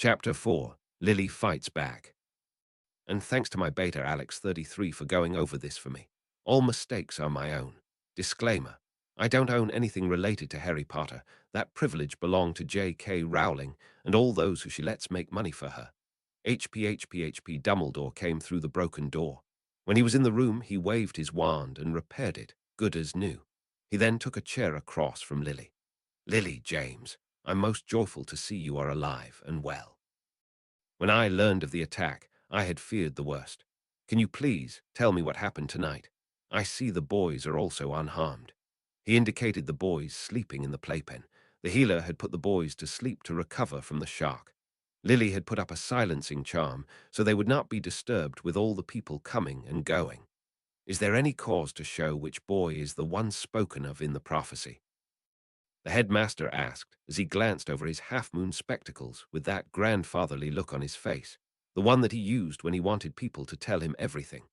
Chapter 4. Lily Fights Back. And thanks to my beta Alex 33 for going over this for me. All mistakes are my own. Disclaimer. I don't own anything related to Harry Potter. That privilege belonged to J.K. Rowling and all those who she lets make money for her. HP Dumbledore came through the broken door. When he was in the room, he waved his wand and repaired it, good as new. He then took a chair across from Lily. Lily, James, I'm most joyful to see you are alive and well. When I learned of the attack, I had feared the worst. Can you please tell me what happened tonight? I see the boys are also unharmed. He indicated the boys sleeping in the playpen. The healer had put the boys to sleep to recover from the shock. Lily had put up a silencing charm so they would not be disturbed with all the people coming and going. Is there any cause to show which boy is the one spoken of in the prophecy? The headmaster asked as he glanced over his half-moon spectacles with that grandfatherly look on his face, the one that he used when he wanted people to tell him everything.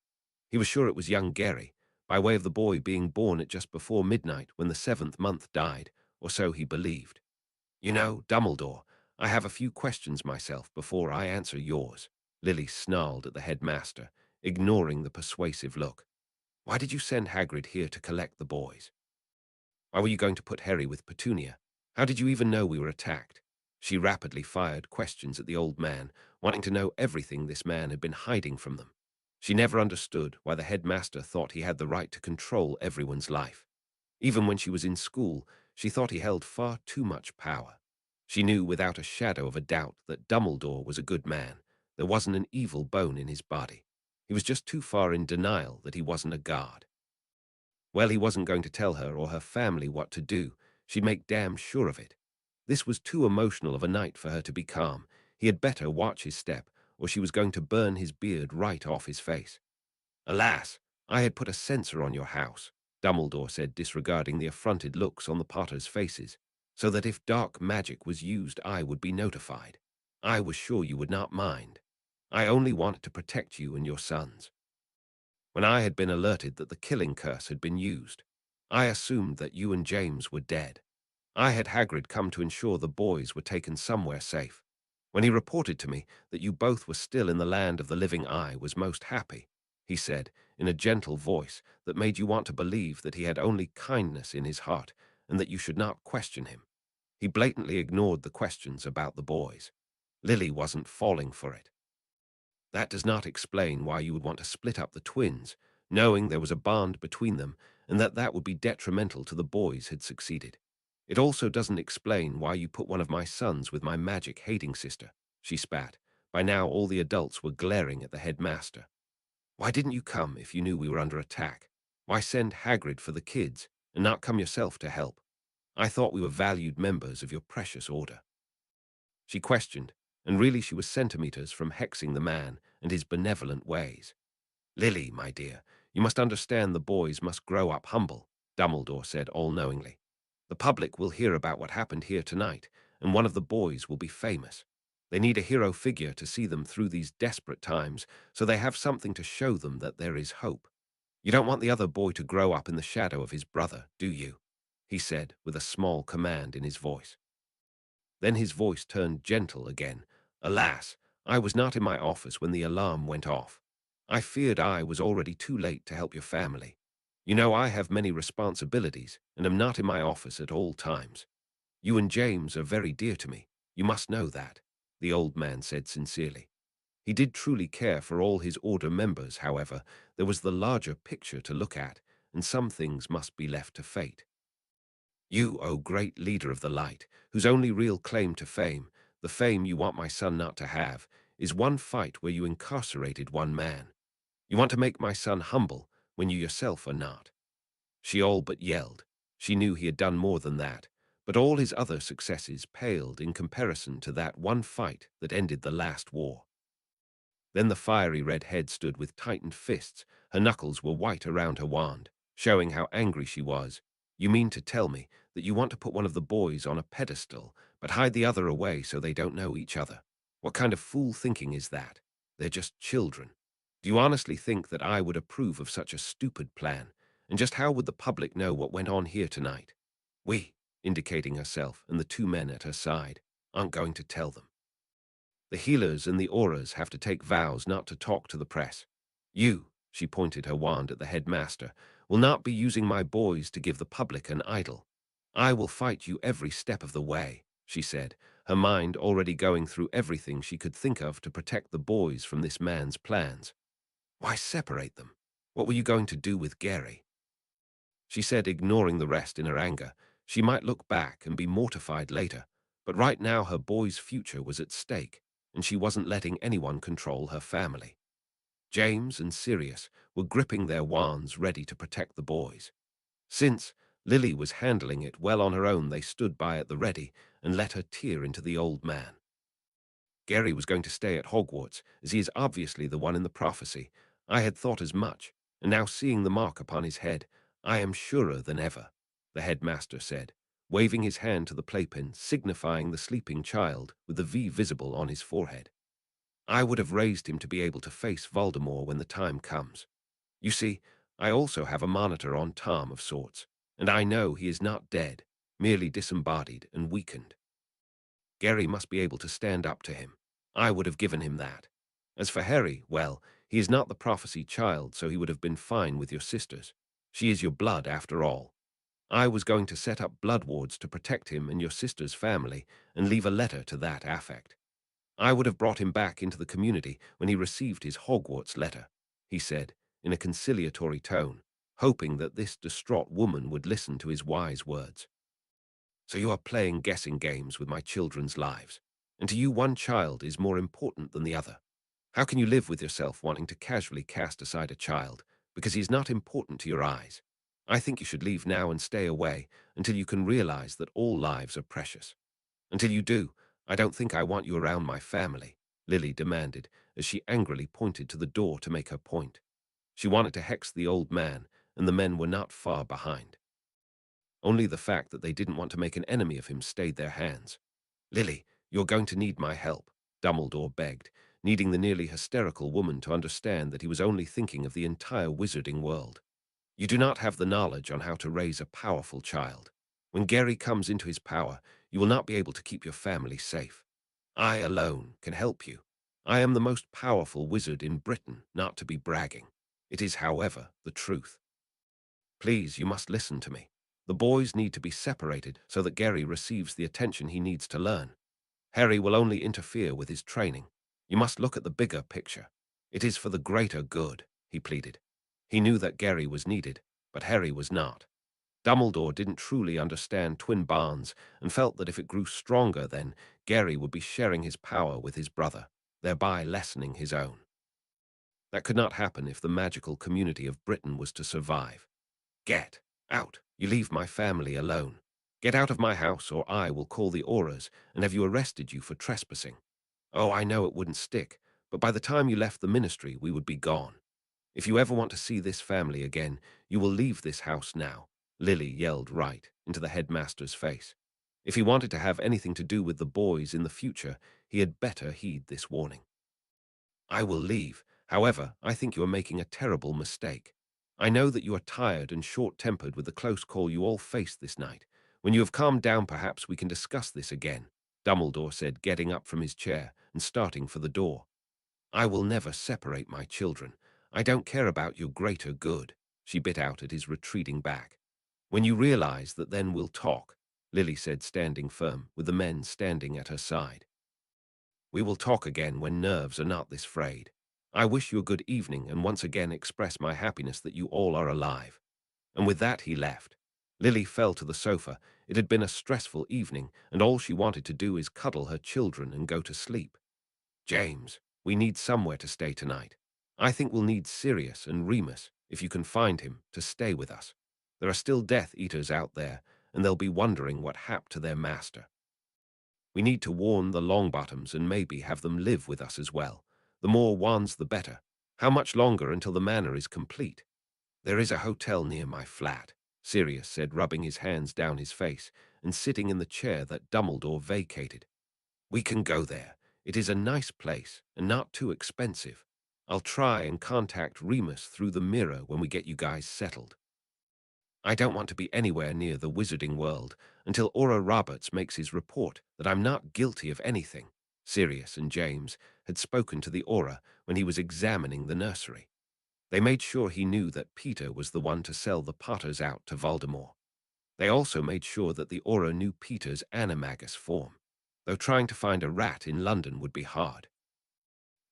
He was sure it was young Gary, by way of the boy being born at just before midnight when the 7th month died, or so he believed. You know, Dumbledore, I have a few questions myself before I answer yours, Lily snarled at the headmaster, ignoring the persuasive look. Why did you send Hagrid here to collect the boys? Why were you going to put Harry with Petunia? How did you even know we were attacked? She rapidly fired questions at the old man, wanting to know everything this man had been hiding from them. She never understood why the headmaster thought he had the right to control everyone's life. Even when she was in school, she thought he held far too much power. She knew without a shadow of a doubt that Dumbledore was a good man. There wasn't an evil bone in his body. He was just too far in denial that he wasn't a guard. Well, he wasn't going to tell her or her family what to do. She'd make damn sure of it. This was too emotional of a night for her to be calm. He had better watch his step, or she was going to burn his beard right off his face. Alas, I had put a censor on your house, Dumbledore said, disregarding the affronted looks on the Potters' faces, so that if dark magic was used, I would be notified. I was sure you would not mind. I only wanted to protect you and your sons. When I had been alerted that the killing curse had been used, I assumed that you and James were dead. I had Hagrid come to ensure the boys were taken somewhere safe. When he reported to me that you both were still in the land of the living, I was most happy, he said, in a gentle voice that made you want to believe that he had only kindness in his heart and that you should not question him. He blatantly ignored the questions about the boys. Lily wasn't falling for it. That does not explain why you would want to split up the twins, knowing there was a bond between them and that that would be detrimental to the boys had succeeded. It also doesn't explain why you put one of my sons with my magic-hating sister, she spat. By now all the adults were glaring at the headmaster. Why didn't you come if you knew we were under attack? Why send Hagrid for the kids and not come yourself to help? I thought we were valued members of your precious order. She questioned, and really she was centimeters from hexing the man and his benevolent ways. Lily, my dear, you must understand the boys must grow up humble, Dumbledore said all-knowingly. The public will hear about what happened here tonight, and one of the boys will be famous. They need a hero figure to see them through these desperate times, so they have something to show them that there is hope. You don't want the other boy to grow up in the shadow of his brother, do you? He said, with a small command in his voice. Then his voice turned gentle again. Alas, I was not in my office when the alarm went off. I feared I was already too late to help your family. You know I have many responsibilities and am not in my office at all times. You and James are very dear to me. You must know that, the old man said sincerely. He did truly care for all his order members, however. There was the larger picture to look at, and some things must be left to fate. You, O great leader of the light, whose only real claim to fame, the fame you want my son not to have, is one fight where you incarcerated one man. You want to make my son humble when you yourself are not. She all but yelled. She knew he had done more than that, but all his other successes paled in comparison to that one fight that ended the last war. Then the fiery red head stood with tightened fists. Her knuckles were white around her wand, showing how angry she was. You mean to tell me that you want to put one of the boys on a pedestal, but hide the other away so they don't know each other? What kind of fool thinking is that? They're just children. Do you honestly think that I would approve of such a stupid plan? And just how would the public know what went on here tonight? We, indicating herself and the two men at her side, aren't going to tell them. The healers and the auras have to take vows not to talk to the press. You, she pointed her wand at the headmaster, will not be using my boys to give the public an idol. I will fight you every step of the way, she said, her mind already going through everything she could think of to protect the boys from this man's plans. Why separate them? What were you going to do with Gary? She said, ignoring the rest in her anger. She might look back and be mortified later, but right now her boy's future was at stake, and she wasn't letting anyone control her family. James and Sirius were gripping their wands ready to protect the boys. Since Lily was handling it well on her own, they stood by at the ready and let her tear into the old man. Gary was going to stay at Hogwarts, as he is obviously the one in the prophecy. I had thought as much, and now seeing the mark upon his head, I am surer than ever, the headmaster said, waving his hand to the playpen, signifying the sleeping child with the V visible on his forehead. I would have raised him to be able to face Voldemort when the time comes. You see, I also have a monitor on Tom of sorts, and I know he is not dead, merely disembodied and weakened. Gary must be able to stand up to him. I would have given him that. As for Harry, well, he is not the prophecy child, so he would have been fine with your sisters. She is your blood, after all. I was going to set up blood wards to protect him and your sister's family and leave a letter to that effect. I would have brought him back into the community when he received his Hogwarts letter, he said, in a conciliatory tone, hoping that this distraught woman would listen to his wise words. So you are playing guessing games with my children's lives, and to you one child is more important than the other. How can you live with yourself wanting to casually cast aside a child because he is not important to your eyes? I think you should leave now and stay away until you can realize that all lives are precious. Until you do, I don't think I want you around my family, Lily demanded as she angrily pointed to the door to make her point. She wanted to hex the old man, and the men were not far behind. Only the fact that they didn't want to make an enemy of him stayed their hands. Lily, you're going to need my help, Dumbledore begged, needing the nearly hysterical woman to understand that he was only thinking of the entire wizarding world. You do not have the knowledge on how to raise a powerful child. When Gary comes into his power, you will not be able to keep your family safe. I alone can help you. I am the most powerful wizard in Britain, not to be bragging. It is, however, the truth. Please, you must listen to me. The boys need to be separated so that Gary receives the attention he needs to learn. Harry will only interfere with his training. You must look at the bigger picture. It is for the greater good, he pleaded. He knew that Gary was needed, but Harry was not. Dumbledore didn't truly understand twin bonds and felt that if it grew stronger, then Gary would be sharing his power with his brother, thereby lessening his own. That could not happen if the magical community of Britain was to survive. Get out. You leave my family alone. Get out of my house or I will call the auras and have you arrested you for trespassing. Oh, I know it wouldn't stick, but by the time you left the ministry, we would be gone. If you ever want to see this family again, you will leave this house now, Lily yelled right into the headmaster's face. If he wanted to have anything to do with the boys in the future, he had better heed this warning. I will leave. However, I think you are making a terrible mistake. I know that you are tired and short-tempered with the close call you all faced this night. When you have calmed down, perhaps we can discuss this again, Dumbledore said, getting up from his chair and starting for the door. I will never separate my children. I don't care about your greater good, she bit out at his retreating back. When you realize that, then we'll talk, Lily said, standing firm, with the men standing at her side. We will talk again when nerves are not this frayed. I wish you a good evening and once again express my happiness that you all are alive. And with that he left. Lily fell to the sofa. It had been a stressful evening, and all she wanted to do is cuddle her children and go to sleep. James, we need somewhere to stay tonight. I think we'll need Sirius and Remus, if you can find him, to stay with us. There are still Death Eaters out there, and they'll be wondering what happened to their master. We need to warn the Longbottoms and maybe have them live with us as well. The more wands, the better. How much longer until the manor is complete? There is a hotel near my flat, Sirius said, rubbing his hands down his face and sitting in the chair that Dumbledore vacated. We can go there. It is a nice place and not too expensive. I'll try and contact Remus through the mirror when we get you guys settled. I don't want to be anywhere near the wizarding world until Aura Roberts makes his report that I'm not guilty of anything, Sirius, and James had spoken to the Aura when he was examining the nursery. They made sure he knew that Peter was the one to sell the Potters out to Voldemort. They also made sure that the Aura knew Peter's animagus form, though trying to find a rat in London would be hard.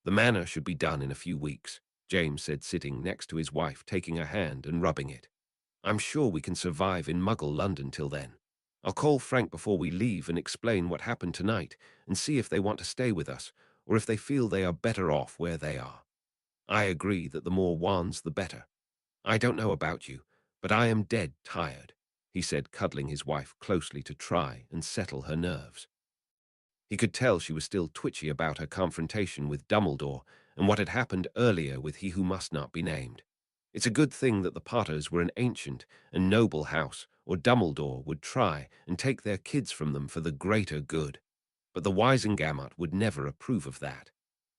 The manor should be done in a few weeks, James said, sitting next to his wife, taking her hand and rubbing it. I'm sure we can survive in Muggle London till then. I'll call Frank before we leave and explain what happened tonight and see if they want to stay with us or if they feel they are better off where they are. I agree that the more wands the better. I don't know about you, but I am dead tired, he said, cuddling his wife closely to try and settle her nerves. He could tell she was still twitchy about her confrontation with Dumbledore and what had happened earlier with He Who Must Not Be Named. It's a good thing that the Potters were an ancient and noble house, or Dumbledore would try and take their kids from them for the greater good. But the Wisengamot would never approve of that.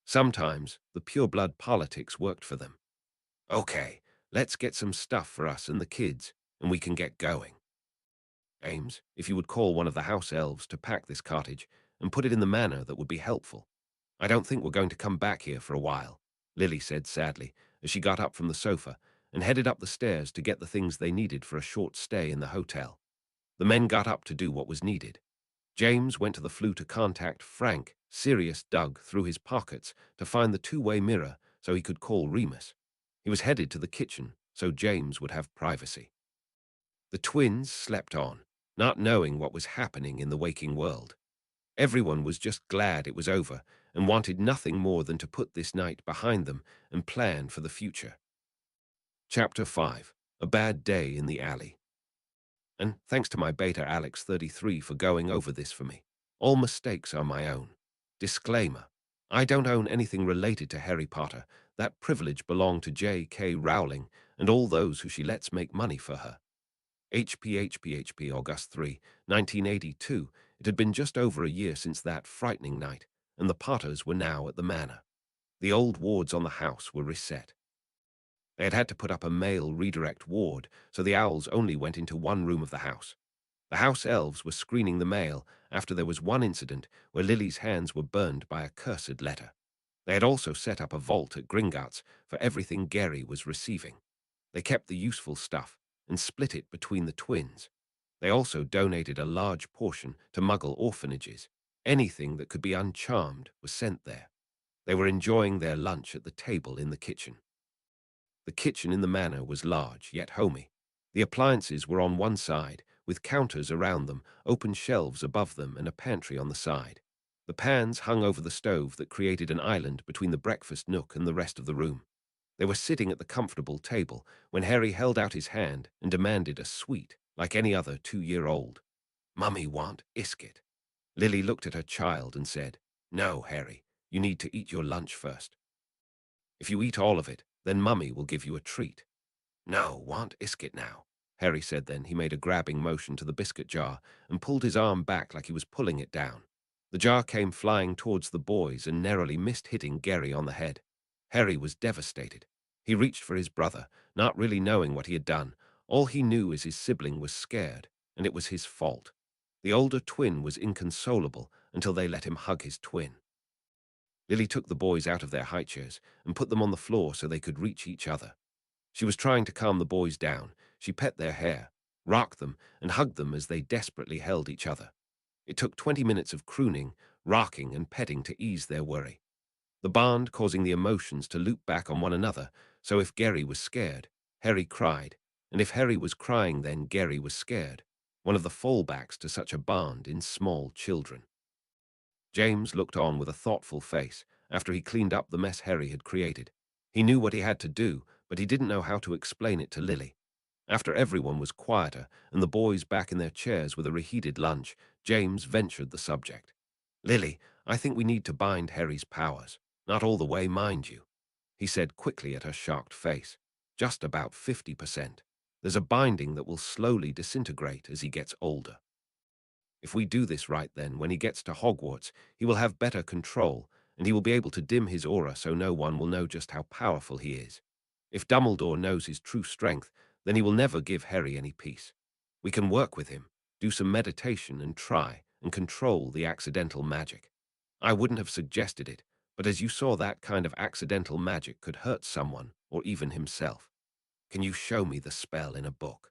Sometimes the pure-blood politics worked for them. Okay, let's get some stuff for us and the kids, and we can get going. Ames, if you would call one of the house elves to pack this cottage and put it in the manner that would be helpful. I don't think we're going to come back here for a while, Lily said sadly as she got up from the sofa and headed up the stairs to get the things they needed for a short stay in the hotel. The men got up to do what was needed. James went to the flue to contact Frank. Sirius dug through his pockets to find the two-way mirror so he could call Remus. He was headed to the kitchen so James would have privacy. The twins slept on, not knowing what was happening in the waking world. Everyone was just glad it was over and wanted nothing more than to put this night behind them and plan for the future. Chapter 5. A Bad Day in the Alley. And thanks to my beta Alex 33 for going over this for me. All mistakes are my own. Disclaimer. I don't own anything related to Harry Potter. That privilege belonged to J.K. Rowling and all those who she lets make money for her. HP August 3, 1982. It had been just over a year since that frightening night, and the Potters were now at the manor. The old wards on the house were reset. They had to put up a male redirect ward, so the owls only went into one room of the house. The house elves were screening the mail after there was one incident where Lily's hands were burned by a cursed letter. They had also set up a vault at Gringotts for everything Gary was receiving. They kept the useful stuff and split it between the twins. They also donated a large portion to Muggle orphanages. Anything that could be uncharmed was sent there. They were enjoying their lunch at the table in the kitchen. The kitchen in the manor was large, yet homey. The appliances were on one side, with counters around them, open shelves above them, and a pantry on the side. The pans hung over the stove that created an island between the breakfast nook and the rest of the room. They were sitting at the comfortable table when Harry held out his hand and demanded a sweet, like any other 2-year-old. "Mummy want isket." Lily looked at her child and said, "No, Harry, you need to eat your lunch first. If you eat all of it, then Mummy will give you a treat." "No, want isket now," Harry said. Then he made a grabbing motion to the biscuit jar and pulled his arm back like he was pulling it down. The jar came flying towards the boys and narrowly missed hitting Gary on the head. Harry was devastated. He reached for his brother, not really knowing what he had done. All he knew is his sibling was scared, and it was his fault. The older twin was inconsolable until they let him hug his twin. Lily took the boys out of their high chairs and put them on the floor so they could reach each other. She was trying to calm the boys down. She pet their hair, rocked them, and hugged them as they desperately held each other. It took 20 minutes of crooning, rocking, and petting to ease their worry. The bond causing the emotions to loop back on one another, so if Gary was scared, Harry cried, and if Harry was crying, then Gary was scared, one of the fallbacks to such a bond in small children. James looked on with a thoughtful face after he cleaned up the mess Harry had created. He knew what he had to do, but he didn't know how to explain it to Lily. After everyone was quieter and the boys back in their chairs with a reheated lunch, James ventured the subject. "Lily, I think we need to bind Harry's powers. Not all the way, mind you," he said quickly at her shocked face. "Just about 50%. There's a binding that will slowly disintegrate as he gets older. If we do this right, then when he gets to Hogwarts, he will have better control, and he will be able to dim his aura so no one will know just how powerful he is. If Dumbledore knows his true strength, then he will never give Harry any peace. We can work with him, do some meditation and try and control the accidental magic. I wouldn't have suggested it, but as you saw, that kind of accidental magic could hurt someone or even himself. Can you show me the spell in a book?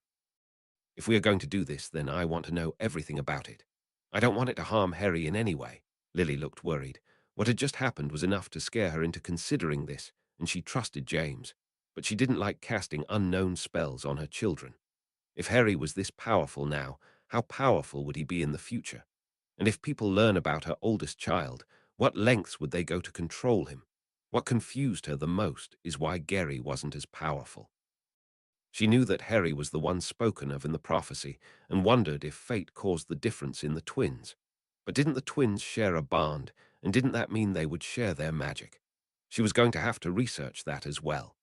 If we are going to do this, then I want to know everything about it. I don't want it to harm Harry in any way. Lily looked worried. What had just happened was enough to scare her into considering this, and she trusted James. But she didn't like casting unknown spells on her children. If Harry was this powerful now, how powerful would he be in the future? And if people learn about her oldest child, what lengths would they go to control him? What confused her the most is why Gary wasn't as powerful. She knew that Harry was the one spoken of in the prophecy and wondered if fate caused the difference in the twins. But didn't the twins share a bond, and didn't that mean they would share their magic? She was going to have to research that as well.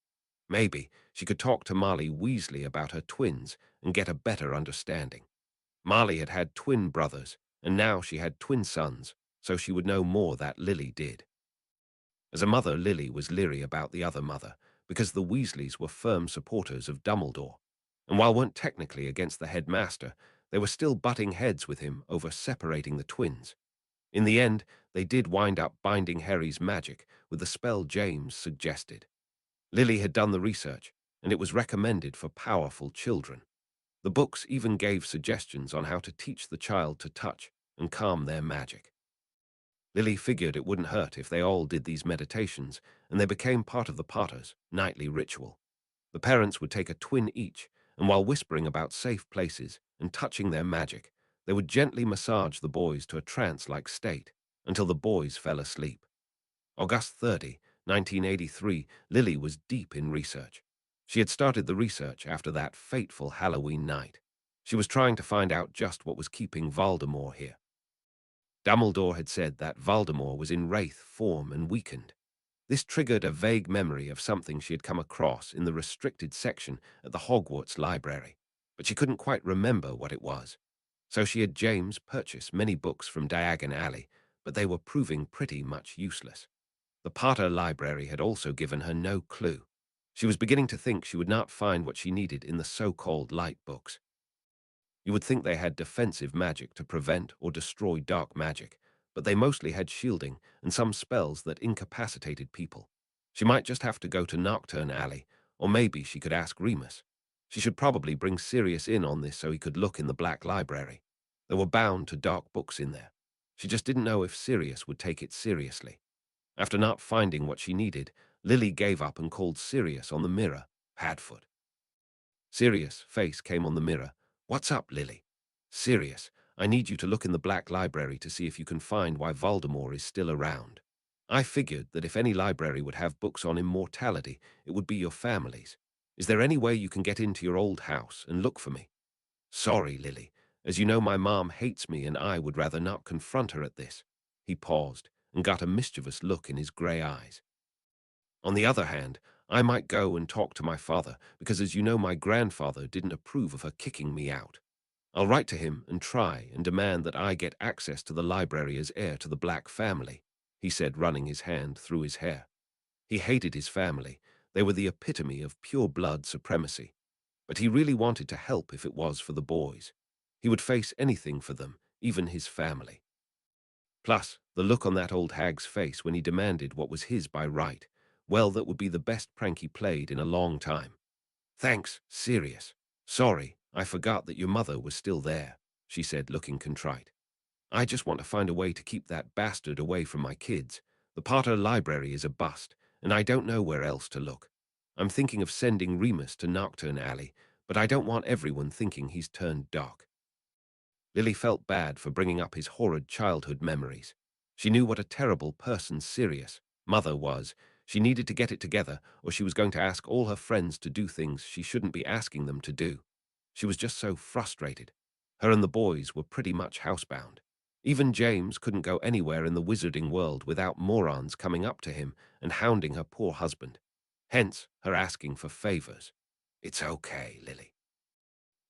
Maybe she could talk to Marley Weasley about her twins and get a better understanding. Marley had had twin brothers, and now she had twin sons, so she would know more that Lily did. As a mother, Lily was leery about the other mother, because the Weasleys were firm supporters of Dumbledore, and while weren't technically against the headmaster, they were still butting heads with him over separating the twins. In the end, they did wind up binding Harry's magic with the spell James suggested. Lily had done the research, and it was recommended for powerful children. The books even gave suggestions on how to teach the child to touch and calm their magic. Lily figured it wouldn't hurt if they all did these meditations, and they became part of the Potter's nightly ritual. The parents would take a twin each, and while whispering about safe places and touching their magic, they would gently massage the boys to a trance-like state until the boys fell asleep. August 30, 1983, Lily was deep in research. She had started the research after that fateful Halloween night. She was trying to find out just what was keeping Voldemort here. Dumbledore had said that Voldemort was in wraith form and weakened. This triggered a vague memory of something she had come across in the restricted section at the Hogwarts library, but she couldn't quite remember what it was. So she had James purchase many books from Diagon Alley, but they were proving pretty much useless. The Potter library had also given her no clue. She was beginning to think she would not find what she needed in the so-called light books. You would think they had defensive magic to prevent or destroy dark magic, but they mostly had shielding and some spells that incapacitated people. She might just have to go to Nocturne Alley, or maybe she could ask Remus. She should probably bring Sirius in on this so he could look in the Black Library. There were bound to dark books in there. She just didn't know if Sirius would take it seriously. After not finding what she needed, Lily gave up and called Sirius on the mirror, Padfoot. Sirius' face came on the mirror. "What's up, Lily?" "Sirius, I need you to look in the Black Library to see if you can find why Voldemort is still around. I figured that if any library would have books on immortality, it would be your family's. Is there any way you can get into your old house and look for me?" "Sorry, Lily. As you know, my mom hates me and I would rather not confront her at this." He paused and got a mischievous look in his grey eyes. "On the other hand, I might go and talk to my father, because as you know, my grandfather didn't approve of her kicking me out. I'll write to him and try and demand that I get access to the library as heir to the Black family," he said, running his hand through his hair. He hated his family. They were the epitome of pure-blood supremacy. But he really wanted to help if it was for the boys. He would face anything for them, even his family. Plus, the look on that old hag's face when he demanded what was his by right. Well, that would be the best prank he played in a long time. "Thanks, Sirius. Sorry, I forgot that your mother was still there," she said, looking contrite. "I just want to find a way to keep that bastard away from my kids. The Potter library is a bust, and I don't know where else to look. I'm thinking of sending Remus to Nocturne Alley, but I don't want everyone thinking he's turned dark." Lily felt bad for bringing up his horrid childhood memories. She knew what a terrible person Sirius, mother, was. She needed to get it together, or she was going to ask all her friends to do things she shouldn't be asking them to do. She was just so frustrated. Her and the boys were pretty much housebound. Even James couldn't go anywhere in the wizarding world without morons coming up to him and hounding her poor husband. Hence, her asking for favors. "It's okay, Lily.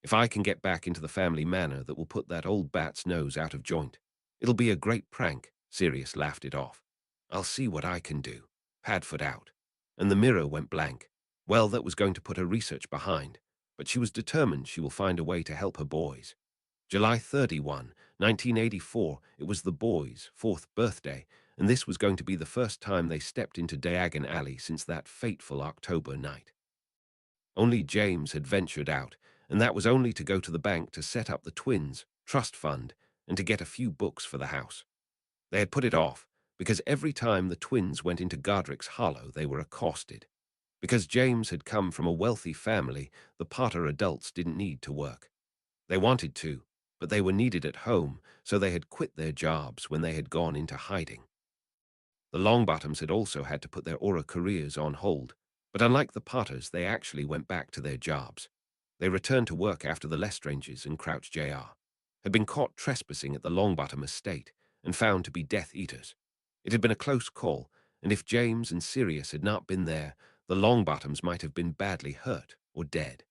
If I can get back into the family manor that will put that old bat's nose out of joint, it'll be a great prank." Sirius laughed it off. "I'll see what I can do." Padfoot out. And the mirror went blank. Well, that was going to put her research behind, but she was determined she will find a way to help her boys. July 31, 1984, it was the boys' 4th birthday, and this was going to be the first time they stepped into Diagon Alley since that fateful October night. Only James had ventured out, and that was only to go to the bank to set up the twins' trust fund and to get a few books for the house. They had put it off because every time the twins went into Godric's Hollow, they were accosted. Because James had come from a wealthy family, the Potter adults didn't need to work. They wanted to, but they were needed at home, so they had quit their jobs when they had gone into hiding. The Longbottoms had also had to put their Aura careers on hold, but unlike the Potters, they actually went back to their jobs. They returned to work after the Lestranges and Crouch Jr. had been caught trespassing at the Longbottom estate and found to be Death Eaters. It had been a close call, and if James and Sirius had not been there, the Longbottoms might have been badly hurt or dead.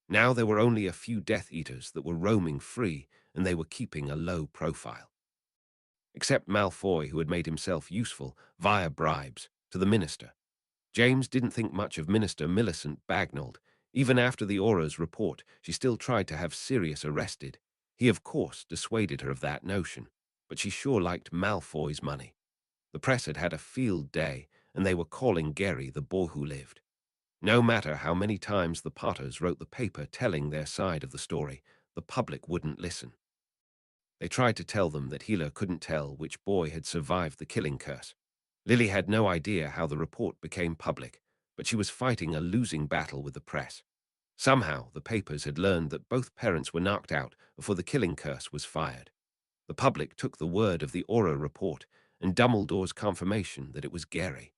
Now there were only a few Death Eaters that were roaming free, and they were keeping a low profile. Except Malfoy, who had made himself useful via bribes to the minister. James didn't think much of Minister Millicent Bagnold. Even after the Aura's report, she still tried to have Sirius arrested. He, of course, dissuaded her of that notion, but she sure liked Malfoy's money. The press had had a field day, and they were calling Gary the boy who lived. No matter how many times the Potters wrote the paper telling their side of the story, the public wouldn't listen. They tried to tell them that Healer couldn't tell which boy had survived the killing curse. Lily had no idea how the report became public, but she was fighting a losing battle with the press. Somehow, the papers had learned that both parents were knocked out before the killing curse was fired. The public took the word of the Aura report and Dumbledore's confirmation that it was Gary.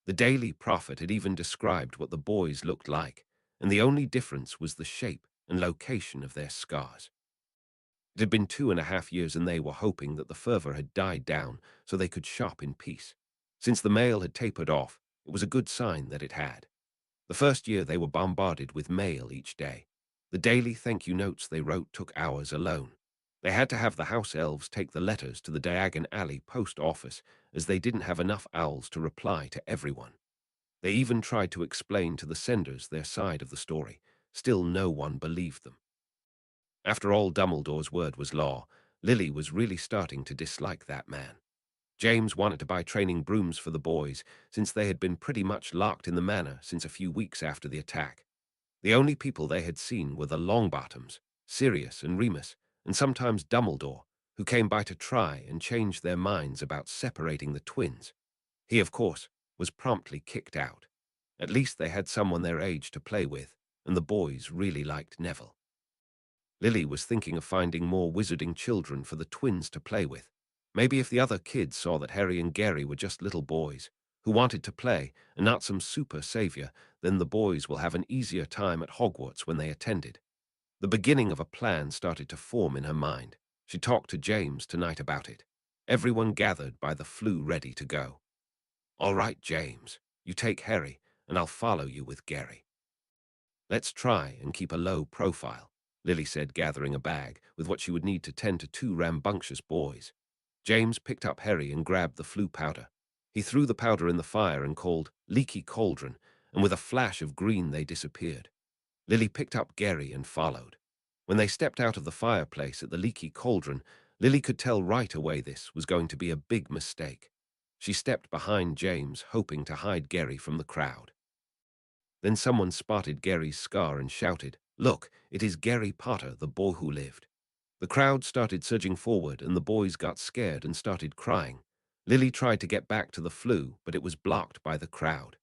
The Daily Prophet had even described what the boys looked like, and the only difference was the shape and location of their scars. It had been 2.5 years, and they were hoping that the fervor had died down so they could shop in peace. Since the mail had tapered off, it was a good sign that it had. The first year they were bombarded with mail each day. The daily thank you notes they wrote took hours alone. They had to have the house elves take the letters to the Diagon Alley post office, as they didn't have enough owls to reply to everyone. They even tried to explain to the senders their side of the story. Still no one believed them. After all, Dumbledore's word was law. Lily was really starting to dislike that man. James wanted to buy training brooms for the boys, since they had been pretty much locked in the manor since a few weeks after the attack. The only people they had seen were the Longbottoms, Sirius and Remus, and sometimes Dumbledore, who came by to try and change their minds about separating the twins. He, of course, was promptly kicked out. At least they had someone their age to play with, and the boys really liked Neville. Lily was thinking of finding more wizarding children for the twins to play with. Maybe if the other kids saw that Harry and Gary were just little boys who wanted to play and not some super savior, then the boys will have an easier time at Hogwarts when they attended. The beginning of a plan started to form in her mind. She talked to James tonight about it. Everyone gathered by the flue ready to go. All right, James, you take Harry, and I'll follow you with Gary. Let's try and keep a low profile, Lily said, gathering a bag with what she would need to tend to 2 rambunctious boys. James picked up Harry and grabbed the flue powder. He threw the powder in the fire and called "Leaky Cauldron," and with a flash of green they disappeared. Lily picked up Gary and followed. When they stepped out of the fireplace at the Leaky Cauldron, Lily could tell right away this was going to be a big mistake. She stepped behind James, hoping to hide Gary from the crowd. Then someone spotted Gary's scar and shouted, "Look, it is Gary Potter, the boy who lived." The crowd started surging forward, and the boys got scared and started crying. Lily tried to get back to the flue, but it was blocked by the crowd.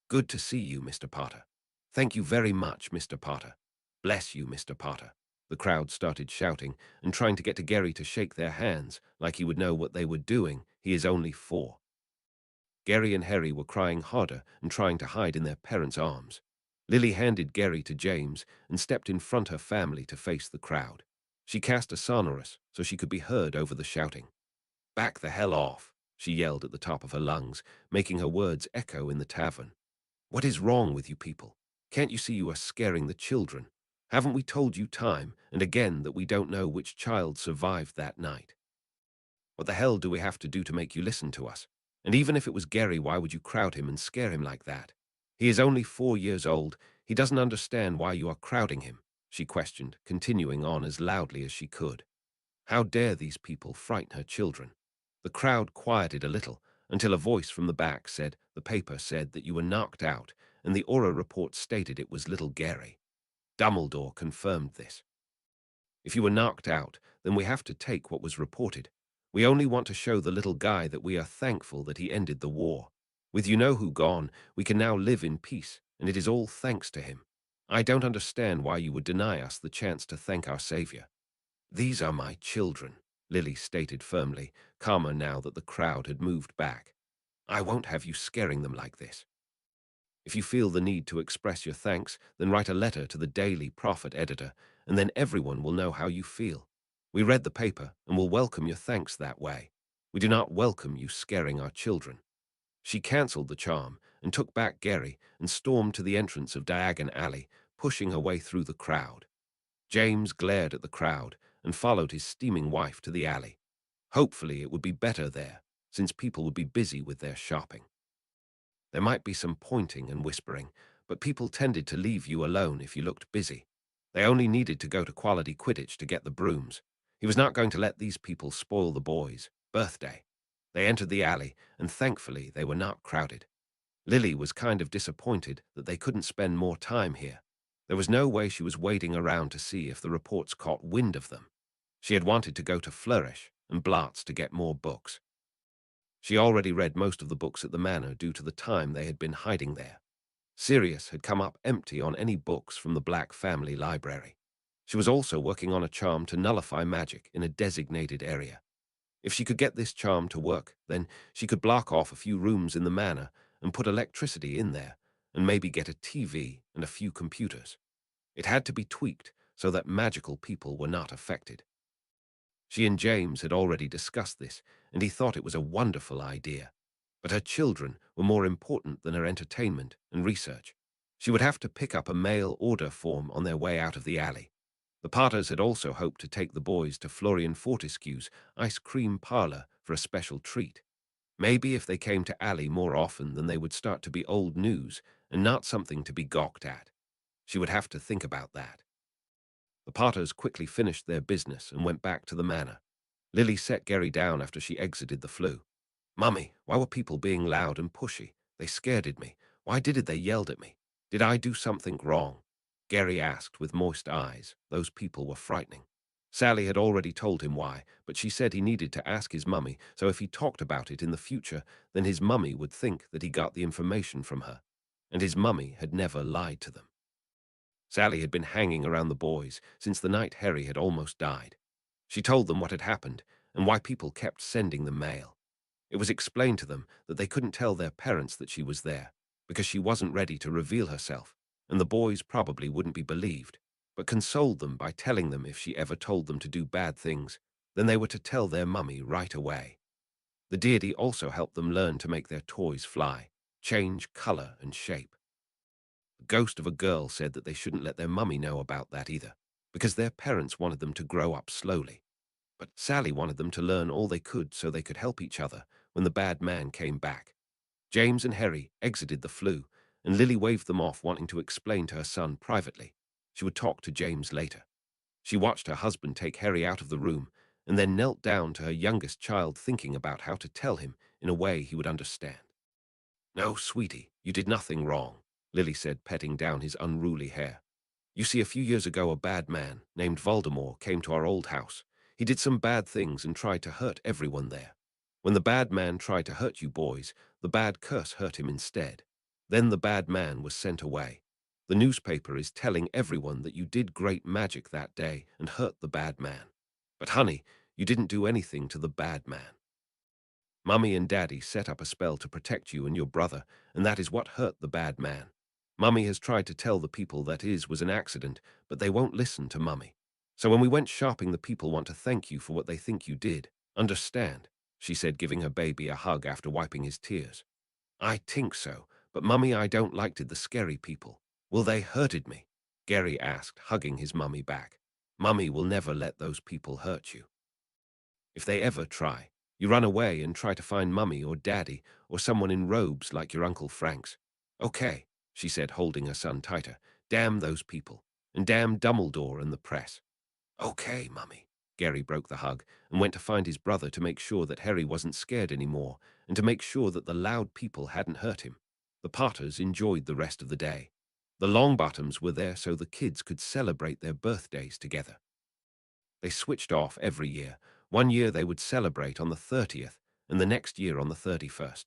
"Good to see you, Mr. Potter." "Thank you very much, Mr. Potter." "Bless you, Mr. Potter." The crowd started shouting and trying to get to Gary to shake their hands, like he would know what they were doing. He is only 4. Gary and Harry were crying harder and trying to hide in their parents' arms. Lily handed Gary to James and stepped in front of her family to face the crowd. She cast a sonorous so she could be heard over the shouting. "Back the hell off," she yelled at the top of her lungs, making her words echo in the tavern. "What is wrong with you people? Can't you see you are scaring the children? Haven't we told you time and again that we don't know which child survived that night? What the hell do we have to do to make you listen to us? And even if it was Gary, why would you crowd him and scare him like that? He is only 4 years old. He doesn't understand why you are crowding him," she questioned, continuing on as loudly as she could. How dare these people frighten her children? The crowd quieted a little until a voice from the back said the paper said that you were knocked out, and the Aura report stated it was little Gary. Dumbledore confirmed this. If you were knocked out, then we have to take what was reported. We only want to show the little guy that we are thankful that he ended the war. With you-know-who gone, we can now live in peace, and it is all thanks to him. I don't understand why you would deny us the chance to thank our savior. These are my children, Lily stated firmly, calmer now that the crowd had moved back. I won't have you scaring them like this. If you feel the need to express your thanks, then write a letter to the Daily Prophet editor, and then everyone will know how you feel. We read the paper and will welcome your thanks that way. We do not welcome you scaring our children. She cancelled the charm and took back Gary and stormed to the entrance of Diagon Alley, pushing her way through the crowd. James glared at the crowd and followed his steaming wife to the alley. Hopefully it would be better there, since people would be busy with their shopping. There might be some pointing and whispering, but people tended to leave you alone if you looked busy. They only needed to go to quality Quidditch to get the brooms. He was not going to let these people spoil the boys' birthday. They entered the alley, and thankfully they were not crowded. Lily was kind of disappointed that they couldn't spend more time here. There was no way she was waiting around to see if the reports caught wind of them. She had wanted to go to Flourish and Blart's to get more books. She already read most of the books at the manor due to the time they had been hiding there. Sirius had come up empty on any books from the Black family library. She was also working on a charm to nullify magic in a designated area. If she could get this charm to work, then she could block off a few rooms in the manor and put electricity in there, and maybe get a TV and a few computers. It had to be tweaked so that magical people were not affected. She and James had already discussed this, and he thought it was a wonderful idea. But her children were more important than her entertainment and research. She would have to pick up a mail order form on their way out of the alley. The Potters had also hoped to take the boys to Florian Fortescue's ice cream parlor for a special treat. Maybe if they came to Alley more often, then they would start to be old news and not something to be gawked at. She would have to think about that. The Potters quickly finished their business and went back to the manor. Lily set Gary down after she exited the flue. "Mummy, why were people being loud and pushy? They scared me. Why did they yelled at me? Did I do something wrong?" Gary asked with moist eyes. Those people were frightening. Sally had already told him why, but she said he needed to ask his mummy, so if he talked about it in the future, then his mummy would think that he got the information from her. And his mummy had never lied to them. Sally had been hanging around the boys since the night Harry had almost died. She told them what had happened and why people kept sending them mail. It was explained to them that they couldn't tell their parents that she was there because she wasn't ready to reveal herself, and the boys probably wouldn't be believed, but consoled them by telling them if she ever told them to do bad things, then they were to tell their mummy right away. The deity also helped them learn to make their toys fly, change color and shape. The ghost of a girl said that they shouldn't let their mummy know about that either, because their parents wanted them to grow up slowly. But Sally wanted them to learn all they could so they could help each other when the bad man came back. James and Harry exited the flue, and Lily waved them off, wanting to explain to her son privately. She would talk to James later. She watched her husband take Harry out of the room, and then knelt down to her youngest child, thinking about how to tell him in a way he would understand. "No, sweetie, you did nothing wrong," Lily said, petting down his unruly hair. "You see, a few years ago a bad man named Voldemort came to our old house. He did some bad things and tried to hurt everyone there. When the bad man tried to hurt you boys, the bad curse hurt him instead. Then the bad man was sent away. The newspaper is telling everyone that you did great magic that day and hurt the bad man. But honey, you didn't do anything to the bad man. Mummy and Daddy set up a spell to protect you and your brother, and that is what hurt the bad man. Mummy has tried to tell the people that was an accident, but they won't listen to Mummy. So when we went shopping, the people want to thank you for what they think you did. Understand?" she said, giving her baby a hug after wiping his tears. "I think so, but Mummy, I don't like the scary people. Will they hurted me?" Gary asked, hugging his mummy back. "Mummy will never let those people hurt you. If they ever try, you run away and try to find Mummy or Daddy or someone in robes like your Uncle Frank's." "Okay," she said, holding her son tighter. "Damn those people, and damn Dumbledore and the press." "Okay, Mummy." Gary broke the hug and went to find his brother to make sure that Harry wasn't scared anymore and to make sure that the loud people hadn't hurt him. The Potters enjoyed the rest of the day. The Longbottoms were there so the kids could celebrate their birthdays together. They switched off every year. One year they would celebrate on the 30th and the next year on the 31st.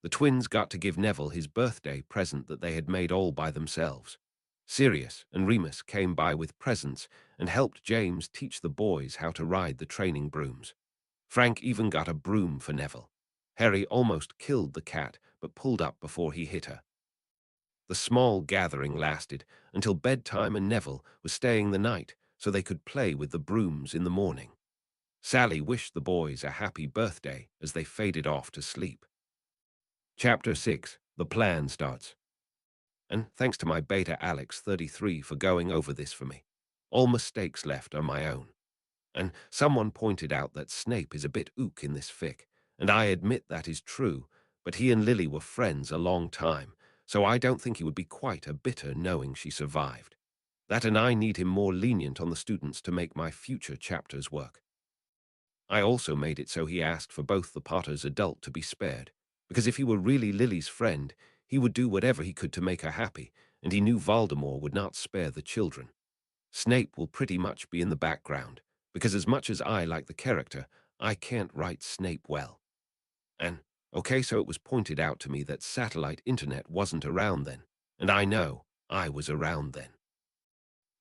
The twins got to give Neville his birthday present that they had made all by themselves. Sirius and Remus came by with presents and helped James teach the boys how to ride the training brooms. Frank even got a broom for Neville. Harry almost killed the cat but pulled up before he hit her. The small gathering lasted until bedtime and Neville was staying the night so they could play with the brooms in the morning. Sally wished the boys a happy birthday as they faded off to sleep. Chapter 6. The Plan Starts. And thanks to my beta Alex 33 for going over this for me. All mistakes left are my own. And someone pointed out that Snape is a bit ook in this fic, and I admit that is true, but he and Lily were friends a long time, so I don't think he would be quite a bitter knowing she survived. That and I need him more lenient on the students to make my future chapters work. I also made it so he asked for both the Potters adult to be spared, because if he were really Lily's friend, he would do whatever he could to make her happy, and he knew Voldemort would not spare the children. Snape will pretty much be in the background, because as much as I like the character, I can't write Snape well. And, okay, so it was pointed out to me that satellite internet wasn't around then, and I know I was around then.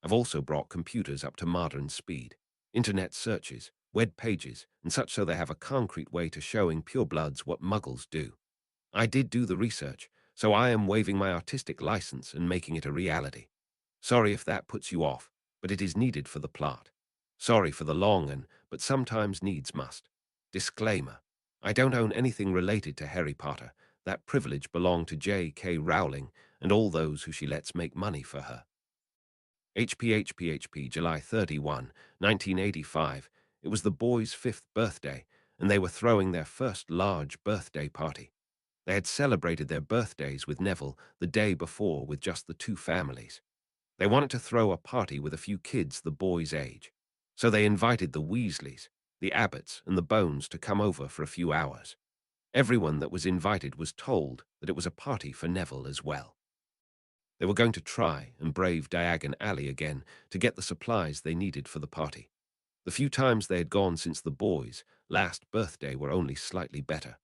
I've also brought computers up to modern speed, internet searches, web pages, and such so they have a concrete way to showing purebloods what muggles do. I did do the research, so I am waiving my artistic license and making it a reality. Sorry if that puts you off, but it is needed for the plot. Sorry for the long but sometimes needs must. Disclaimer. I don't own anything related to Harry Potter. That privilege belonged to J.K. Rowling and all those who she lets make money for her. HPHPHP, July 31, 1985. It was the boys' 5th birthday, and they were throwing their first large birthday party. They had celebrated their birthdays with Neville the day before with just the two families. They wanted to throw a party with a few kids the boys' age. So they invited the Weasleys, the Abbotts, and the Bones to come over for a few hours. Everyone that was invited was told that it was a party for Neville as well. They were going to try and brave Diagon Alley again to get the supplies they needed for the party. The few times they had gone since the boys' last birthday were only slightly better.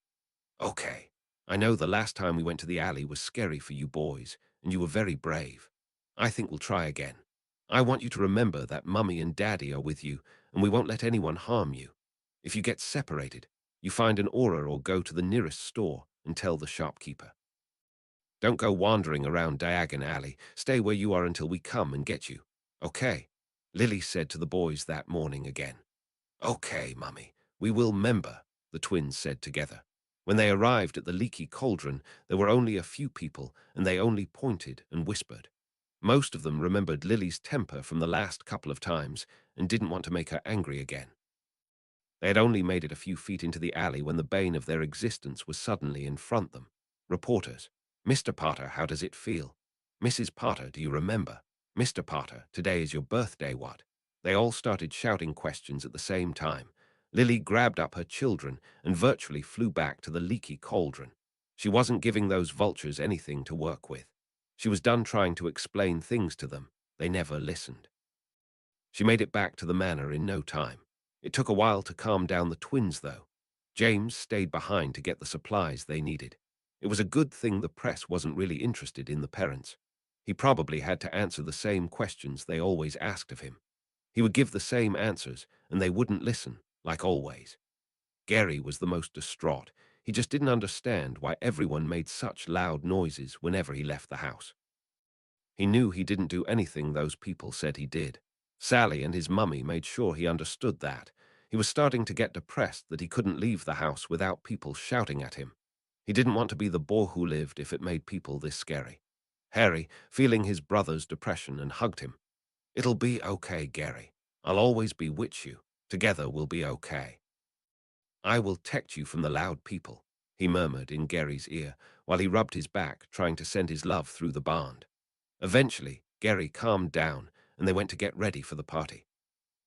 Okay, I know the last time we went to the alley was scary for you boys, and you were very brave. I think we'll try again. I want you to remember that Mummy and Daddy are with you, and we won't let anyone harm you. If you get separated, you find an aura or go to the nearest store and tell the shopkeeper. Don't go wandering around Diagon Alley. Stay where you are until we come and get you. Okay, Lily said to the boys that morning again. Okay, Mummy, we will member, the twins said together. When they arrived at the leaky cauldron, there were only a few people, and they only pointed and whispered. Most of them remembered Lily's temper from the last couple of times and didn't want to make her angry again. They had only made it a few feet into the alley when the bane of their existence was suddenly in front of them. Reporters. Mr. Potter, how does it feel? Mrs. Potter, do you remember? Mr. Potter, today is your birthday, what? They all started shouting questions at the same time. Lily grabbed up her children and virtually flew back to the leaky cauldron. She wasn't giving those vultures anything to work with. She was done trying to explain things to them. They never listened. She made it back to the manor in no time. It took a while to calm down the twins, though. James stayed behind to get the supplies they needed. It was a good thing the press wasn't really interested in the parents. He probably had to answer the same questions they always asked of him. He would give the same answers, and they wouldn't listen, like always. Gary was the most distraught. He just didn't understand why everyone made such loud noises whenever he left the house. He knew he didn't do anything those people said he did. Sally and his mummy made sure he understood that. He was starting to get depressed that he couldn't leave the house without people shouting at him. He didn't want to be the boy who lived if it made people this scary. Harry, feeling his brother's depression, and hugged him. It'll be okay, Gary. I'll always be with you. Together we'll be okay. I will protect you from the loud people, he murmured in Gary's ear while he rubbed his back, trying to send his love through the bond. Eventually, Gary calmed down, and they went to get ready for the party.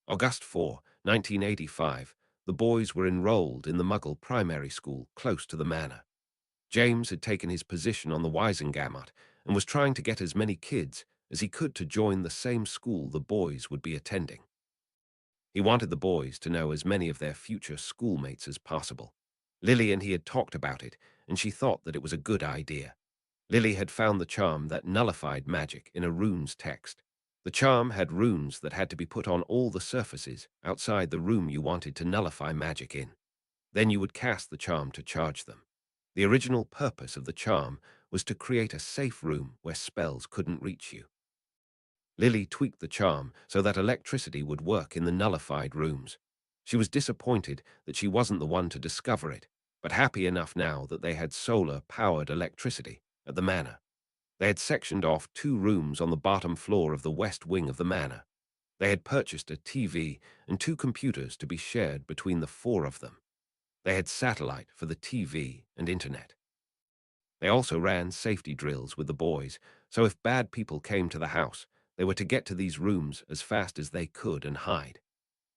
August 4, 1985, the boys were enrolled in the Muggle primary school close to the manor. James had taken his position on the Wisengamot and was trying to get as many kids as he could to join the same school the boys would be attending. He wanted the boys to know as many of their future schoolmates as possible. Lily and he had talked about it, and she thought that it was a good idea. Lily had found the charm that nullified magic in a rune's text. The charm had runes that had to be put on all the surfaces outside the room you wanted to nullify magic in. Then you would cast the charm to charge them. The original purpose of the charm was to create a safe room where spells couldn't reach you. Lily tweaked the charm so that electricity would work in the nullified rooms. She was disappointed that she wasn't the one to discover it, but happy enough now that they had solar-powered electricity at the manor. They had sectioned off 2 rooms on the bottom floor of the west wing of the manor. They had purchased a TV and 2 computers to be shared between the 4 of them. They had satellite for the TV and internet. They also ran safety drills with the boys, so if bad people came to the house, they were to get to these rooms as fast as they could and hide.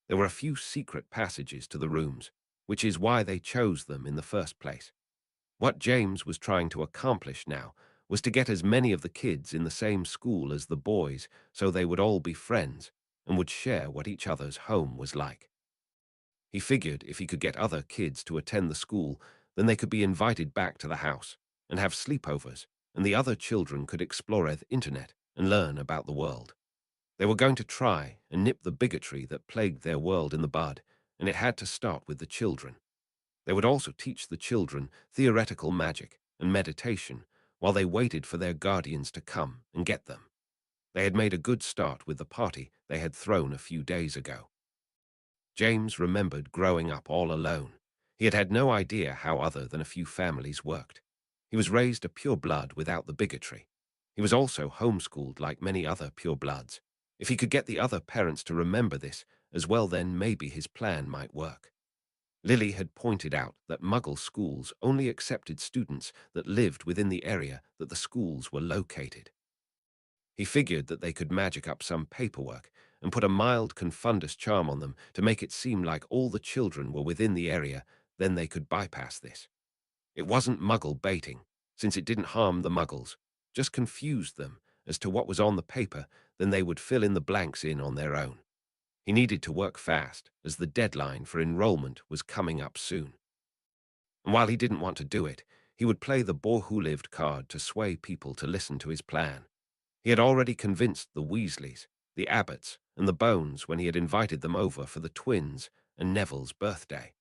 There were a few secret passages to the rooms, which is why they chose them in the first place. What James was trying to accomplish now was to get as many of the kids in the same school as the boys so they would all be friends and would share what each other's home was like. He figured if he could get other kids to attend the school, then they could be invited back to the house and have sleepovers, and the other children could explore the internet and learn about the world. They were going to try and nip the bigotry that plagued their world in the bud, and it had to start with the children. They would also teach the children theoretical magic and meditation while they waited for their guardians to come and get them. They had made a good start with the party they had thrown a few days ago. James remembered growing up all alone. He had had no idea how other than a few families worked. He was raised a pure-blood without the bigotry. He was also homeschooled like many other pure-bloods. If he could get the other parents to remember this as well, then maybe his plan might work. Lily had pointed out that Muggle schools only accepted students that lived within the area that the schools were located. He figured that they could magic up some paperwork and put a mild confundus charm on them to make it seem like all the children were within the area, then they could bypass this. It wasn't Muggle baiting, since it didn't harm the Muggles, just confused them as to what was on the paper, then they would fill in the blanks in on their own. He needed to work fast, as the deadline for enrollment was coming up soon. And while he didn't want to do it, he would play the Boar Who Lived card to sway people to listen to his plan. He had already convinced the Weasleys, the Abbotts, and the Bones when he had invited them over for the twins and Neville's birthday.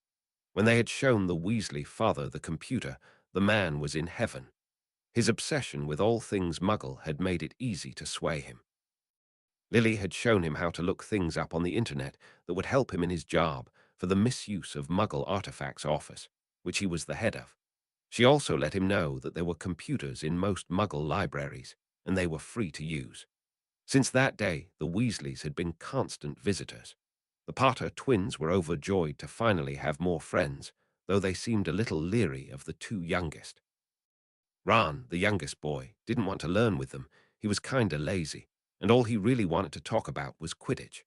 When they had shown the Weasley father the computer, the man was in heaven. His obsession with all things Muggle had made it easy to sway him. Lily had shown him how to look things up on the internet that would help him in his job for the misuse of Muggle artifacts office, which he was the head of. She also let him know that there were computers in most Muggle libraries, and they were free to use. Since that day, the Weasleys had been constant visitors. The Potter twins were overjoyed to finally have more friends, though they seemed a little leery of the 2 youngest. Ron, the youngest boy, didn't want to learn with them. He was kinda lazy, and all he really wanted to talk about was Quidditch.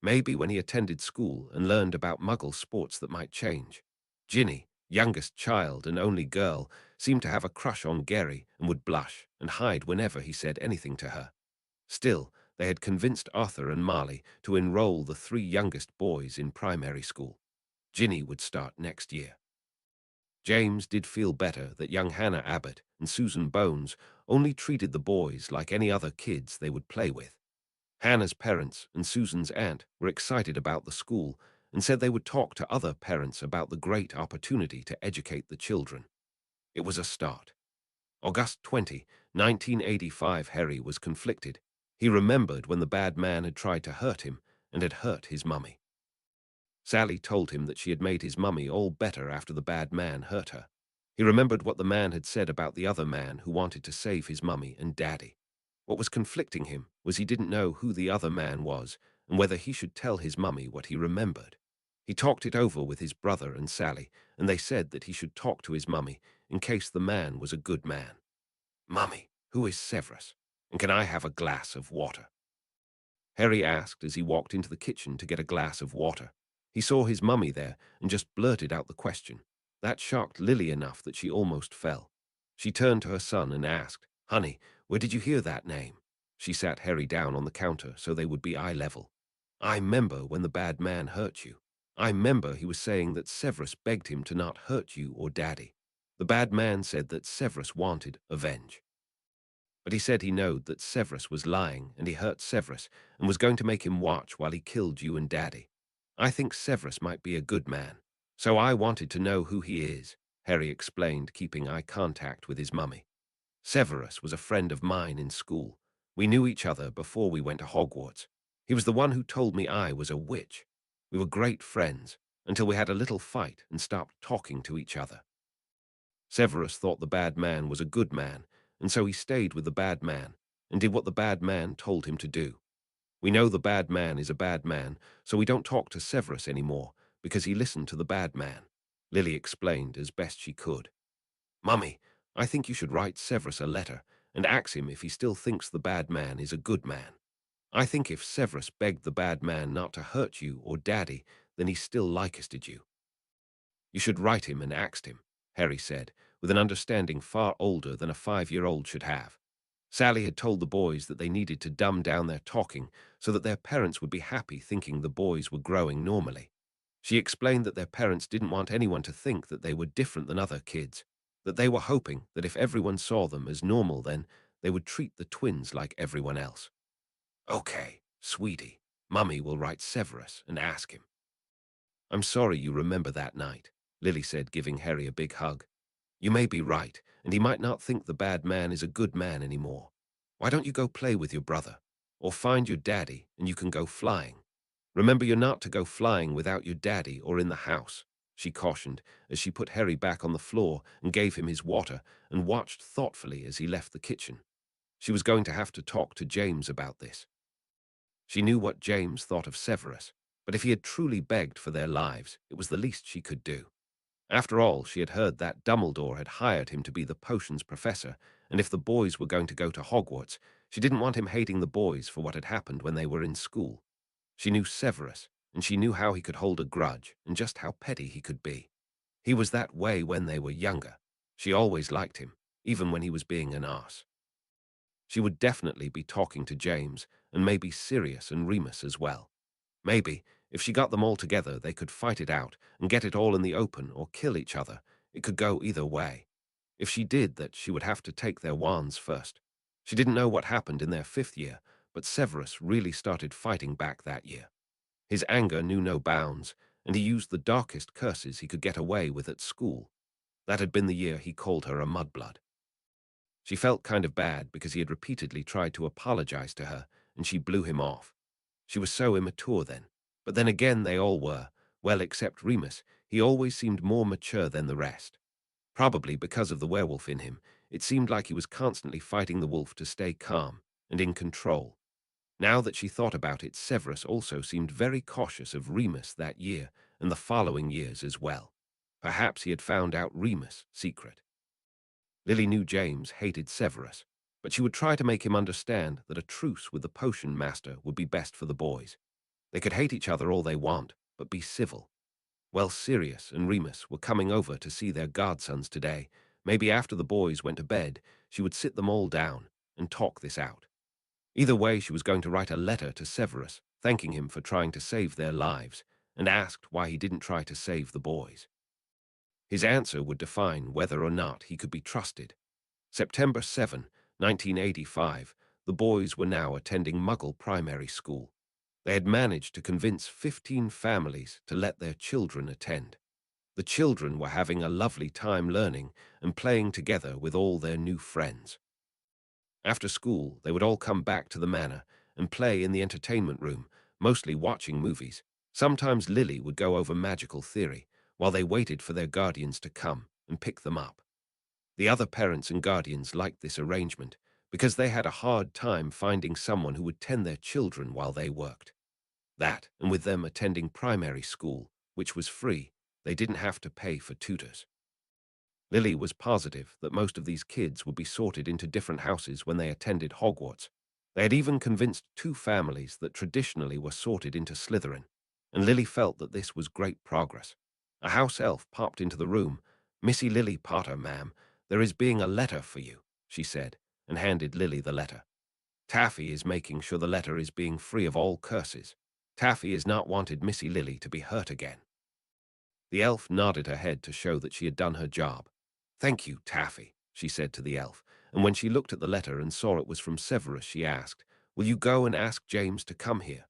Maybe when he attended school and learned about Muggle sports that might change. Ginny, youngest child and only girl, seemed to have a crush on Gary and would blush and hide whenever he said anything to her. Still, they had convinced Arthur and Marley to enroll the 3 youngest boys in primary school. Ginny would start next year. James did feel better that young Hannah Abbott and Susan Bones only treated the boys like any other kids they would play with. Hannah's parents and Susan's aunt were excited about the school and said they would talk to other parents about the great opportunity to educate the children. It was a start. August 20, 1985, Harry was conflicted. He remembered when the bad man had tried to hurt him and had hurt his mummy. Sally told him that she had made his mummy all better after the bad man hurt her. He remembered what the man had said about the other man who wanted to save his mummy and daddy. What was conflicting him was he didn't know who the other man was and whether he should tell his mummy what he remembered. He talked it over with his brother and Sally, and they said that he should talk to his mummy in case the man was a good man. "Mummy, who is Severus? And can I have a glass of water?" Harry asked as he walked into the kitchen to get a glass of water. He saw his mummy there and just blurted out the question. That shocked Lily enough that she almost fell. She turned to her son and asked, "Honey, where did you hear that name?" She sat Harry down on the counter so they would be eye level. "I remember when the bad man hurt you. I remember he was saying that Severus begged him to not hurt you or Daddy. The bad man said that Severus wanted revenge. But he said he knowed that Severus was lying and he hurt Severus and was going to make him watch while he killed you and Daddy. I think Severus might be a good man. So I wanted to know who he is," Harry explained, keeping eye contact with his mummy. "Severus was a friend of mine in school. We knew each other before we went to Hogwarts. He was the one who told me I was a witch. We were great friends until we had a little fight and stopped talking to each other. Severus thought the bad man was a good man, and so he stayed with the bad man and did what the bad man told him to do. We know the bad man is a bad man, so we don't talk to Severus anymore because he listened to the bad man," Lily explained as best she could. "Mummy, I think you should write Severus a letter and ask him if he still thinks the bad man is a good man. I think if Severus begged the bad man not to hurt you or Daddy, then he still likested you." "You should write him and ask him," Harry said, with an understanding far older than a 5-year-old should have. Sally had told the boys that they needed to dumb down their talking so that their parents would be happy thinking the boys were growing normally. She explained that their parents didn't want anyone to think that they were different than other kids, that they were hoping that if everyone saw them as normal, then they would treat the twins like everyone else. "Okay, sweetie, Mummy will write Severus and ask him." "I'm sorry you remember that night," Lily said, giving Harry a big hug. "You may be right, and he might not think the bad man is a good man anymore. Why don't you go play with your brother? Or find your daddy and you can go flying. Remember, you're not to go flying without your daddy or in the house," she cautioned as she put Harry back on the floor and gave him his water and watched thoughtfully as he left the kitchen. She was going to have to talk to James about this. She knew what James thought of Severus, but if he had truly begged for their lives, it was the least she could do. After all, she had heard that Dumbledore had hired him to be the potions professor, and if the boys were going to go to Hogwarts, she didn't want him hating the boys for what had happened when they were in school. She knew Severus, and she knew how he could hold a grudge and just how petty he could be. He was that way when they were younger. She always liked him, even when he was being an arse. She would definitely be talking to James, and maybe Sirius and Remus as well. Maybe, if she got them all together, they could fight it out and get it all in the open or kill each other. It could go either way. If she did that, she would have to take their wands first. She didn't know what happened in their 5th year, but Severus really started fighting back that year. His anger knew no bounds, and he used the darkest curses he could get away with at school. That had been the year he called her a mudblood. She felt kind of bad because he had repeatedly tried to apologize to her, and she blew him off. She was so immature then. But then again, they all were. Well, except Remus. He always seemed more mature than the rest. Probably because of the werewolf in him, it seemed like he was constantly fighting the wolf to stay calm and in control. Now that she thought about it, Severus also seemed very cautious of Remus that year and the following years as well. Perhaps he had found out Remus' secret. Lily knew James hated Severus, but she would try to make him understand that a truce with the potion master would be best for the boys. They could hate each other all they want, but be civil. Well, Sirius and Remus were coming over to see their godsons today. Maybe after the boys went to bed, she would sit them all down and talk this out. Either way, she was going to write a letter to Severus, thanking him for trying to save their lives, and asked why he didn't try to save the boys. His answer would define whether or not he could be trusted. September 7, 1985, the boys were now attending Muggle Primary School. They had managed to convince 15 families to let their children attend. The children were having a lovely time learning and playing together with all their new friends. After school, they would all come back to the manor and play in the entertainment room, mostly watching movies. Sometimes Lily would go over magical theory while they waited for their guardians to come and pick them up. The other parents and guardians liked this arrangement because they had a hard time finding someone who would tend their children while they worked. That, and with them attending primary school, which was free, they didn't have to pay for tutors. Lily was positive that most of these kids would be sorted into different houses when they attended Hogwarts. They had even convinced 2 families that traditionally were sorted into Slytherin. and Lily felt that this was great progress. A house elf popped into the room. "Missy Lily Potter, ma'am, there is being a letter for you," she said, and handed Lily the letter. "Taffy is making sure the letter is being free of all curses. Taffy has not wanted Missy Lily to be hurt again." The elf nodded her head to show that she had done her job. "Thank you, Taffy," she said to the elf, and when she looked at the letter and saw it was from Severus, she asked, "Will you go and ask James to come here?"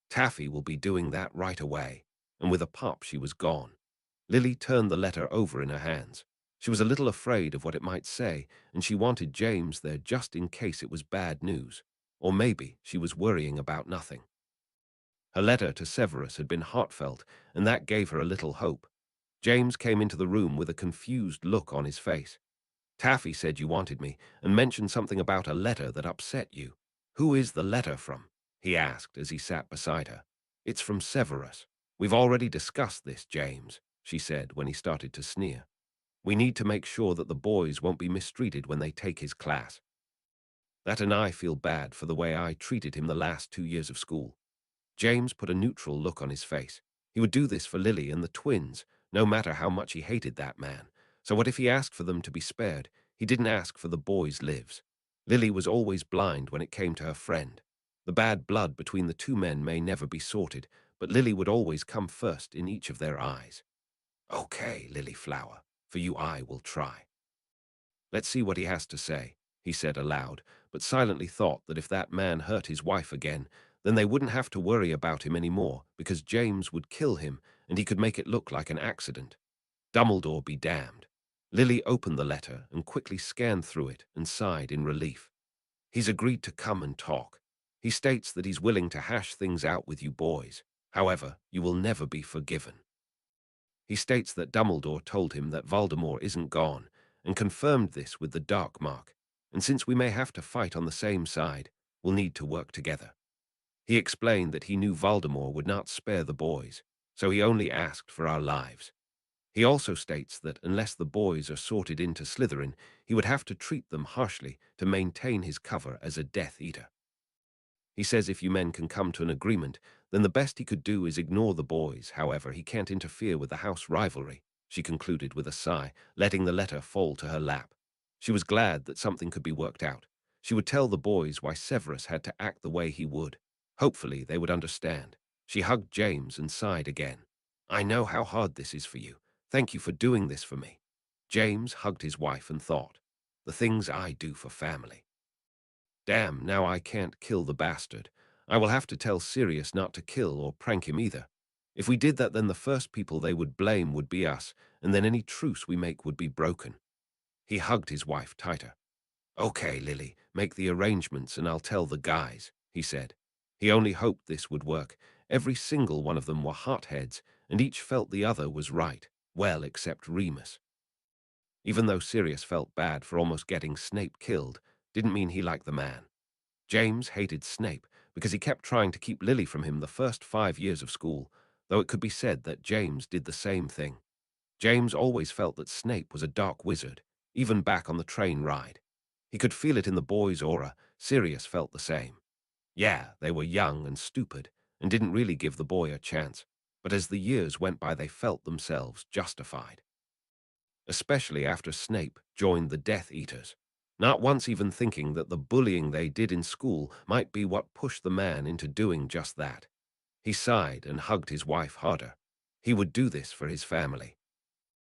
"Taffy will be doing that right away," and with a pop she was gone. Lily turned the letter over in her hands. She was a little afraid of what it might say, and she wanted James there just in case it was bad news. Or maybe she was worrying about nothing. Her letter to Severus had been heartfelt, and that gave her a little hope. James came into the room with a confused look on his face. "Taffy said you wanted me, and mentioned something about a letter that upset you. Who is the letter from?" he asked as he sat beside her. "It's from Severus. We've already discussed this, James," she said when he started to sneer. "We need to make sure that the boys won't be mistreated when they take his class. That and I feel bad for the way I treated him the last 2 years of school." James put a neutral look on his face. He would do this for Lily and the twins, no matter how much he hated that man. So what if he asked for them to be spared? He didn't ask for the boys' lives. Lily was always blind when it came to her friend. The bad blood between the two men may never be sorted, but Lily would always come first in each of their eyes. "Okay, Lily Flower, for you I will try. Let's see what he has to say," he said aloud, but silently thought that if that man hurt his wife again, then they wouldn't have to worry about him anymore because James would kill him and he could make it look like an accident. Dumbledore be damned. Lily opened the letter and quickly scanned through it and sighed in relief. "He's agreed to come and talk. He states that he's willing to hash things out with you boys. However, you will never be forgiven. He states that Dumbledore told him that Voldemort isn't gone, and confirmed this with the Dark Mark, and since we may have to fight on the same side, we'll need to work together. He explained that he knew Voldemort would not spare the boys, so he only asked for our lives. He also states that unless the boys are sorted into Slytherin, he would have to treat them harshly to maintain his cover as a Death Eater. He says if you men can come to an agreement, then the best he could do is ignore the boys. However, he can't interfere with the house rivalry," she concluded with a sigh, letting the letter fall to her lap. She was glad that something could be worked out. She would tell the boys why Severus had to act the way he would. Hopefully, they would understand. She hugged James and sighed again. "I know how hard this is for you. Thank you for doing this for me." James hugged his wife and thought, "The things I do for family. Damn, now I can't kill the bastard. I will have to tell Sirius not to kill or prank him either. If we did that, then the first people they would blame would be us, and then any truce we make would be broken." He hugged his wife tighter. "Okay, Lily, make the arrangements and I'll tell the guys," he said. He only hoped this would work. Every single one of them were hotheads, and each felt the other was right. Well, except Remus. Even though Sirius felt bad for almost getting Snape killed, didn't mean he liked the man. James hated Snape because he kept trying to keep Lily from him the first 5 years of school, though it could be said that James did the same thing. James always felt that Snape was a dark wizard, even back on the train ride. He could feel it in the boy's aura. Sirius felt the same. Yeah, they were young and stupid, and didn't really give the boy a chance, but as the years went by they felt themselves justified. Especially after Snape joined the Death Eaters, not once even thinking that the bullying they did in school might be what pushed the man into doing just that. He sighed and hugged his wife harder. He would do this for his family.